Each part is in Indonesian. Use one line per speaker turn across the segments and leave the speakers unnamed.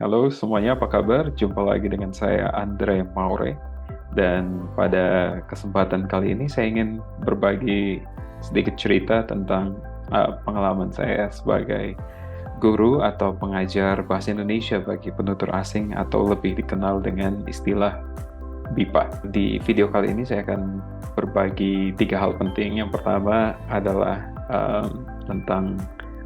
Halo semuanya, apa kabar? Jumpa lagi dengan saya Andre Maure. Dan pada kesempatan kali ini saya ingin berbagi sedikit cerita tentang pengalaman saya sebagai guru atau pengajar bahasa Indonesia bagi penutur asing atau lebih dikenal dengan istilah BIPA. Di video kali ini saya akan berbagi 3 hal penting. Yang pertama adalah tentang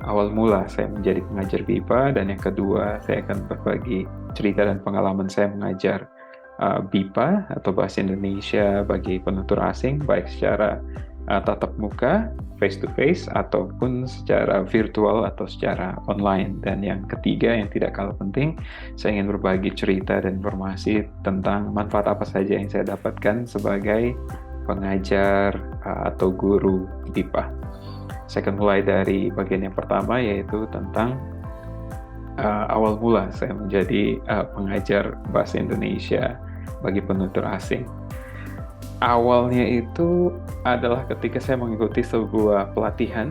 awal mula saya menjadi pengajar BIPA, dan yang kedua saya akan berbagi cerita dan pengalaman saya mengajar BIPA atau Bahasa Indonesia bagi penutur asing, baik secara tatap muka, face to face, ataupun secara virtual atau secara online. Dan yang ketiga yang tidak kalah penting, saya ingin berbagi cerita dan informasi tentang manfaat apa saja yang saya dapatkan sebagai pengajar atau guru BIPA. Saya akan mulai dari bagian yang pertama, yaitu tentang awal mula saya menjadi pengajar bahasa Indonesia bagi penutur asing. Awalnya itu adalah ketika saya mengikuti sebuah pelatihan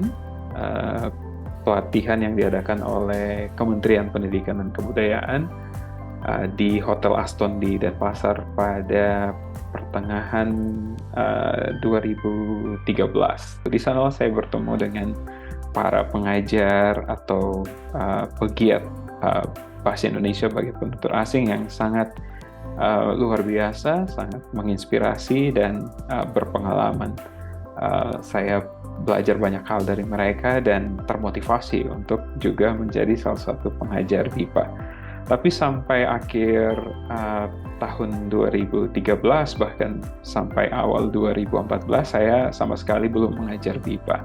yang diadakan oleh Kementerian Pendidikan dan Kebudayaan di Hotel Aston di Denpasar pada pertengahan 2013. Di sana saya bertemu dengan para pengajar atau pegiat bahasa Indonesia bagi penutur asing yang sangat luar biasa, sangat menginspirasi dan berpengalaman. Saya belajar banyak hal dari mereka dan termotivasi untuk juga menjadi salah satu pengajar BIPA. Tapi sampai akhir tahun 2013, bahkan sampai awal 2014, saya sama sekali belum mengajar BIPA.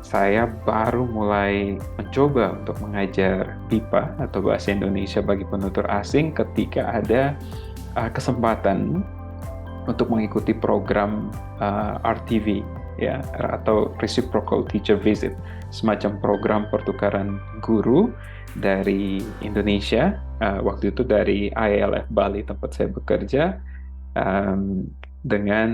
Saya baru mulai mencoba untuk mengajar BIPA atau Bahasa Indonesia bagi penutur asing ketika ada kesempatan untuk mengikuti program RTV, ya, atau Reciprocal Teacher Visit, semacam program pertukaran guru dari Indonesia, waktu itu dari ILF Bali tempat saya bekerja, dengan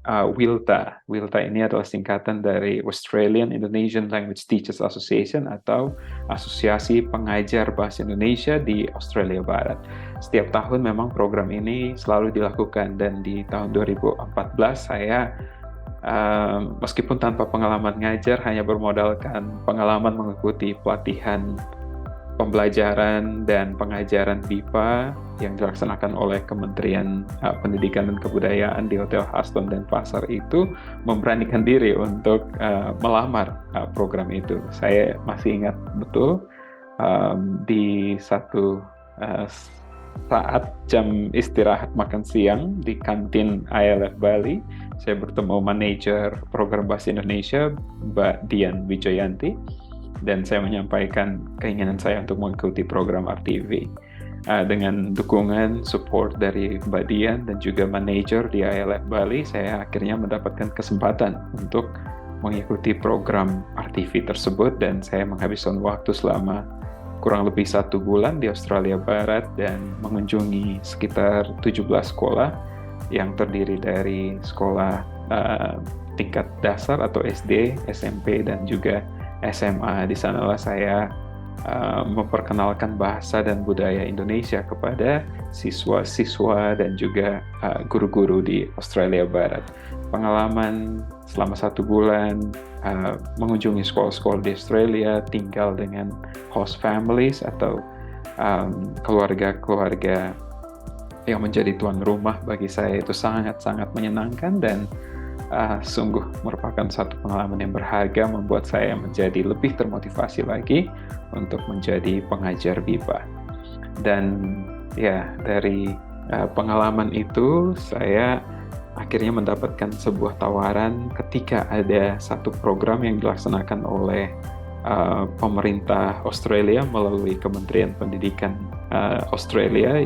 WILTA. WILTA ini adalah singkatan dari Australian Indonesian Language Teachers Association atau Asosiasi Pengajar Bahasa Indonesia di Australia Barat. Setiap tahun memang program ini selalu dilakukan, dan di tahun 2014 saya meskipun tanpa pengalaman ngajar, hanya bermodalkan pengalaman mengikuti pelatihan pembelajaran dan pengajaran BIPA yang dilaksanakan oleh Kementerian Pendidikan dan Kebudayaan di Hotel Aston Denpasar itu, memberanikan diri untuk melamar program itu. Saya masih ingat betul di satu saat jam istirahat makan siang di kantin ILF Bali, saya bertemu manajer program Bahasa Indonesia, Mbak Dian Wijayanti, dan saya menyampaikan keinginan saya untuk mengikuti program RTV. Dengan dukungan support dari Mbak Dian dan juga manajer di ILF Bali, saya akhirnya mendapatkan kesempatan untuk mengikuti program RTV tersebut, dan saya menghabiskan waktu selama kurang lebih 1 bulan di Australia Barat dan mengunjungi sekitar 17 sekolah yang terdiri dari sekolah tingkat dasar atau SD, SMP, dan juga SMA. Di sanalah saya memperkenalkan bahasa dan budaya Indonesia kepada siswa-siswa dan juga guru-guru di Australia Barat. Pengalaman selama 1 bulan mengunjungi sekolah-sekolah di Australia, tinggal dengan host families atau keluarga-keluarga yang menjadi tuan rumah, bagi saya itu sangat-sangat menyenangkan dan sungguh merupakan satu pengalaman yang berharga, membuat saya menjadi lebih termotivasi lagi untuk menjadi pengajar BIPA. Dan ya, dari pengalaman itu saya akhirnya mendapatkan sebuah tawaran ketika ada satu program yang dilaksanakan oleh pemerintah Australia melalui Kementerian Pendidikan Australia,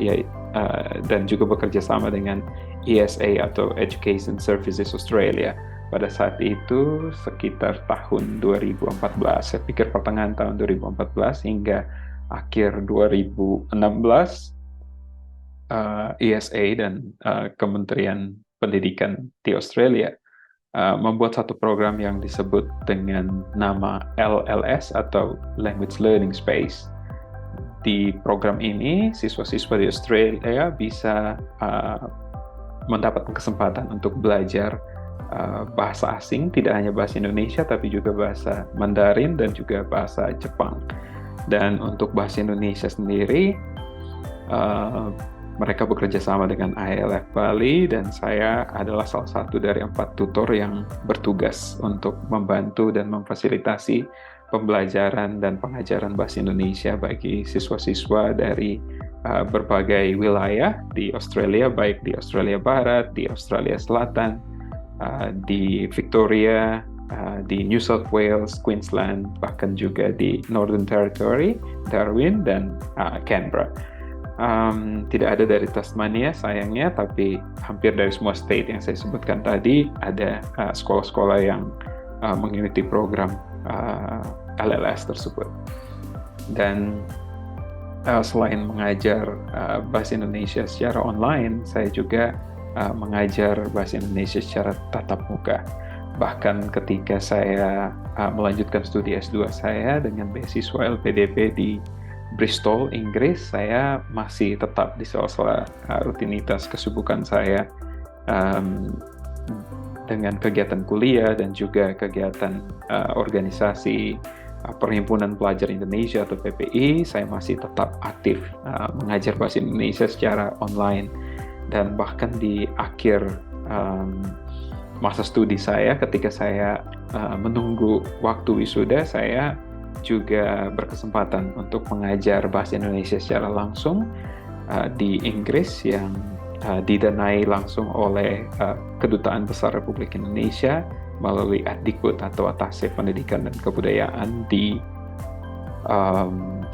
dan juga bekerja sama dengan ESA atau Education Services Australia. Pada saat itu sekitar tahun 2014, saya pikir pertengahan tahun 2014 hingga akhir 2016, ESA dan Kementerian Pendidikan di Australia membuat satu program yang disebut dengan nama LLS atau Language Learning Space. di program ini siswa-siswa di Australia bisa mendapatkan kesempatan untuk belajar bahasa asing, tidak hanya bahasa Indonesia tapi juga bahasa Mandarin dan juga bahasa Jepang. Dan untuk bahasa Indonesia sendiri, mereka bekerja sama dengan ILF Bali dan saya adalah salah satu dari 4 tutor yang bertugas untuk membantu dan memfasilitasi pembelajaran dan pengajaran bahasa Indonesia bagi siswa-siswa dari berbagai wilayah di Australia, baik di Australia Barat, di Australia Selatan, di Victoria, di New South Wales, Queensland, bahkan juga di Northern Territory, Darwin, dan Canberra. Tidak ada dari Tasmania sayangnya, tapi hampir dari semua state yang saya sebutkan tadi ada sekolah-sekolah yang mengikuti program LLS tersebut. Dan selain mengajar bahasa Indonesia secara online, saya juga mengajar bahasa Indonesia secara tatap muka. Bahkan ketika saya melanjutkan studi S2 saya dengan beasiswa LPDP di Bristol, Inggris, saya masih tetap di sela-sela rutinitas kesibukan saya dengan kegiatan kuliah dan juga kegiatan organisasi Perhimpunan Pelajar Indonesia atau PPI. Saya masih tetap aktif mengajar bahasa Indonesia secara online. Dan bahkan di akhir masa studi saya, ketika saya menunggu waktu wisuda, saya juga berkesempatan untuk mengajar bahasa Indonesia secara langsung di Inggris yang didanai langsung oleh Kedutaan Besar Republik Indonesia melalui Adikbud atau Atase Pendidikan dan Kebudayaan di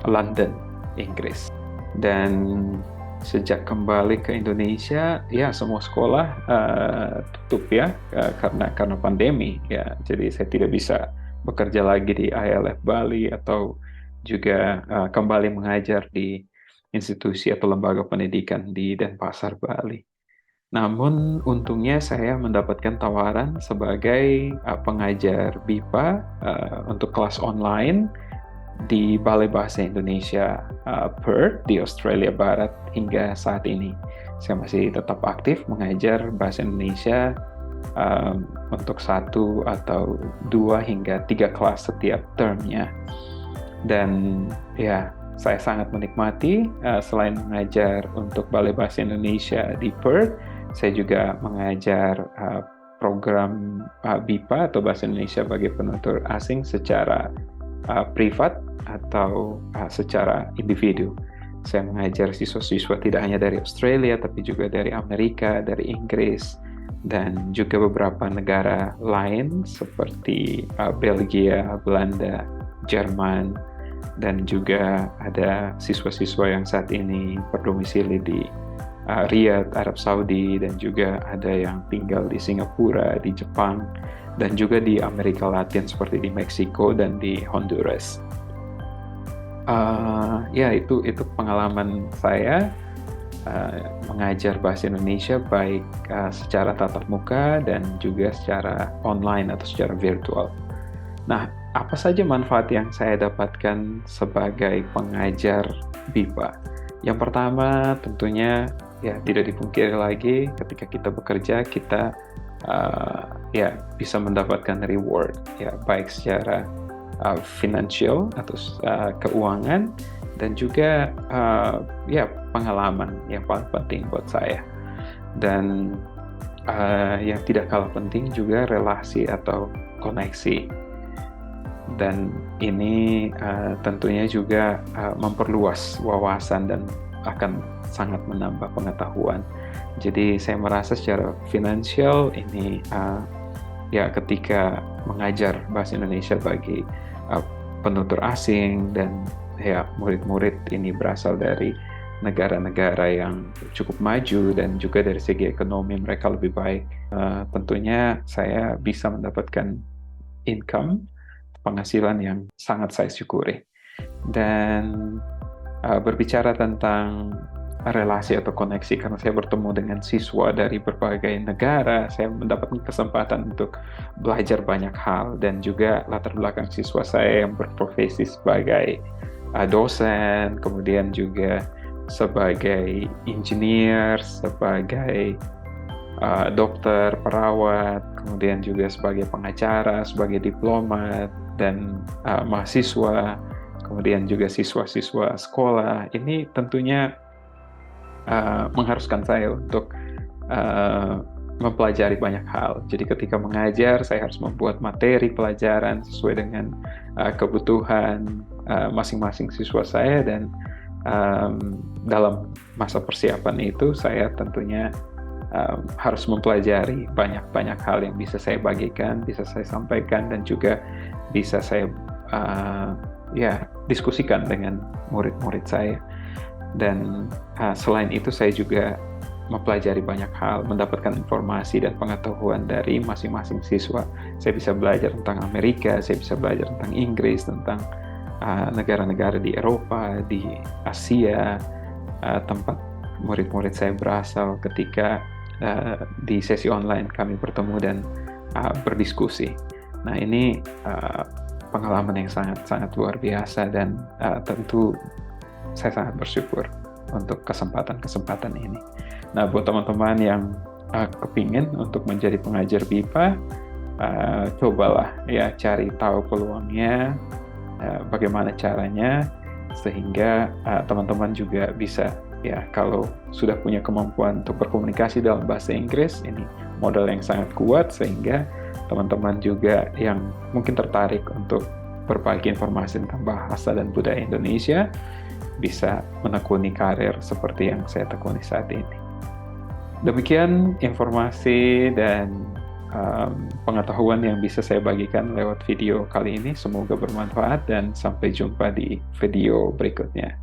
London, Inggris. Dan sejak kembali ke Indonesia, ya semua sekolah tutup ya karena pandemi ya. Jadi saya tidak bisa bekerja lagi di ILF Bali atau juga kembali mengajar di institusi atau lembaga pendidikan di Denpasar, Bali. Namun untungnya saya mendapatkan tawaran sebagai pengajar BIPA untuk kelas online di Balai Bahasa Indonesia Perth di Australia Barat hingga saat ini. Saya masih tetap aktif mengajar bahasa Indonesia untuk 1 atau 2 hingga 3 kelas setiap termnya. Dan ya, saya sangat menikmati selain mengajar untuk Balai Bahasa Indonesia di Perth, saya juga mengajar program BIPA atau Bahasa Indonesia bagi Penutur Asing secara privat atau secara individu. Saya mengajar siswa-siswa tidak hanya dari Australia, tapi juga dari Amerika, dari Inggris, dan juga beberapa negara lain seperti Belgia, Belanda, Jerman, dan juga ada siswa-siswa yang saat ini berdomisili di Riyadh, Arab Saudi, dan juga ada yang tinggal di Singapura, di Jepang, dan juga di Amerika Latin seperti di Meksiko dan di Honduras. Ya itu pengalaman saya mengajar bahasa Indonesia baik secara tatap muka dan juga secara online atau secara virtual. Nah, apa saja manfaat yang saya dapatkan sebagai pengajar BIPA? Yang pertama tentunya ya tidak dipungkiri lagi, ketika kita bekerja kita ya bisa mendapatkan reward ya, baik secara financial atau keuangan, dan juga ya pengalaman yang paling penting buat saya. Dan yang tidak kalah penting juga relasi atau koneksi. Dan ini tentunya juga memperluas wawasan dan akan sangat menambah pengetahuan. Jadi saya merasa secara finansial ini ya ketika mengajar bahasa Indonesia bagi penutur asing dan ya murid-murid ini berasal dari negara-negara yang cukup maju dan juga dari segi ekonomi mereka lebih baik, tentunya saya bisa mendapatkan income, penghasilan yang sangat saya syukuri. Dan berbicara tentang relasi atau koneksi, karena saya bertemu dengan siswa dari berbagai negara, saya mendapatkan kesempatan untuk belajar banyak hal, dan juga latar belakang siswa saya yang berprofesi sebagai dosen, kemudian juga sebagai engineer, sebagai dokter, perawat, kemudian juga sebagai pengacara, sebagai diplomat, dan mahasiswa, kemudian juga siswa-siswa sekolah. Ini tentunya mengharuskan saya untuk mempelajari banyak hal. Jadi ketika mengajar, saya harus membuat materi pelajaran sesuai dengan kebutuhan masing-masing siswa saya, dan dalam masa persiapan itu saya tentunya harus mempelajari banyak hal yang bisa saya bagikan, bisa saya sampaikan, dan juga bisa saya diskusikan dengan murid-murid saya. Dan selain itu saya juga mempelajari banyak hal, mendapatkan informasi dan pengetahuan dari masing-masing siswa. Saya bisa belajar tentang Amerika, saya bisa belajar tentang Inggris, tentang negara-negara di Eropa, di Asia, tempat murid-murid saya berasal ketika di sesi online kami bertemu dan berdiskusi. Nah, ini pengalaman yang sangat luar biasa, dan tentu saya sangat bersyukur untuk kesempatan ini. Nah, buat teman-teman yang kepingin untuk menjadi pengajar BIPA, cobalah ya cari tahu peluangnya, bagaimana caranya, sehingga teman-teman juga bisa, ya kalau sudah punya kemampuan untuk berkomunikasi dalam bahasa Inggris, ini modal yang sangat kuat, sehingga teman-teman juga yang mungkin tertarik untuk berbagi informasi tentang bahasa dan budaya Indonesia bisa menekuni karir seperti yang saya tekuni saat ini. Demikian informasi dan pengetahuan yang bisa saya bagikan lewat video kali ini. Semoga bermanfaat, dan sampai jumpa di video berikutnya.